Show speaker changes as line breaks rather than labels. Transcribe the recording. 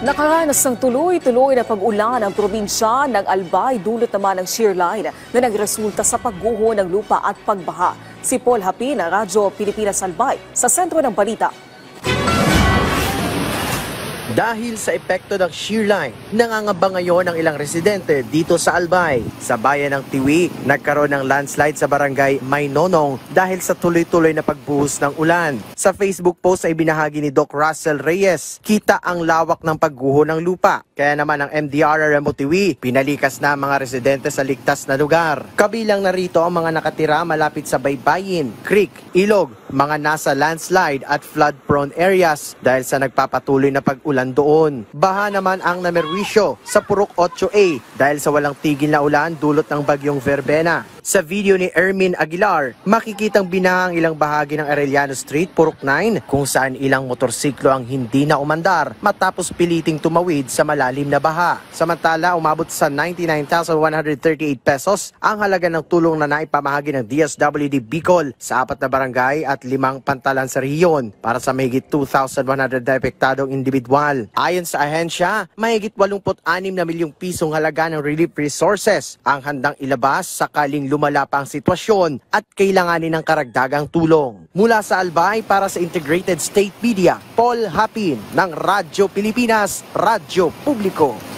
Nakaranas ng tuloy-tuloy na pag-ulan ang probinsya ng Albay, dulot naman ng shear line na nagresulta sa pagguho ng lupa at pagbaha. Si Paul Hapin ng Radyo Pilipinas Albay sa sentro ng balita.
Dahil sa epekto ng shear line, nangangamba ngayon ang ilang residente dito sa Albay. Sa bayan ng Tiwi, nagkaroon ng landslide sa barangay Maynonong dahil sa tuloy-tuloy na pagbuhos ng ulan. Sa Facebook post ay binahagi ni Doc Russell Reyes, kita ang lawak ng pagguho ng lupa. Kaya naman ang MDRRMO Tiwi, pinalikas na ang mga residente sa ligtas na lugar. Kabilang narito ang mga nakatira malapit sa baybayin, creek, ilog, mga nasa landslide at flood-prone areas dahil sa nagpapatuloy na pag-ulan doon. Baha naman ang namerwisyo sa Purok 8A dahil sa walang tigil na ulan dulot ng bagyong Verbena. Sa video ni Ermin Aguilar, makikitang binaha ang ilang bahagi ng Arellano Street, Purok 9, kung saan ilang motorsiklo ang hindi na umandar matapos piliting tumawid sa malalim na baha. Samantala, umabot sa 99,138 pesos ang halaga ng tulong na naipamahagi ng DSWD Bicol sa 4 na barangay at 5 pantalan sa rehiyon para sa mahigit 2,100 na apektadong individual. Ayon sa ahensya, mahigit 86 na milyong pisong halaga ng relief resources ang handang ilabas sakaling lumala pa ang sitwasyon at kailanganin ng karagdagang tulong. Mula sa Albay para sa Integrated State Media, Paul Hapin ng Radyo Pilipinas, Radyo Publiko.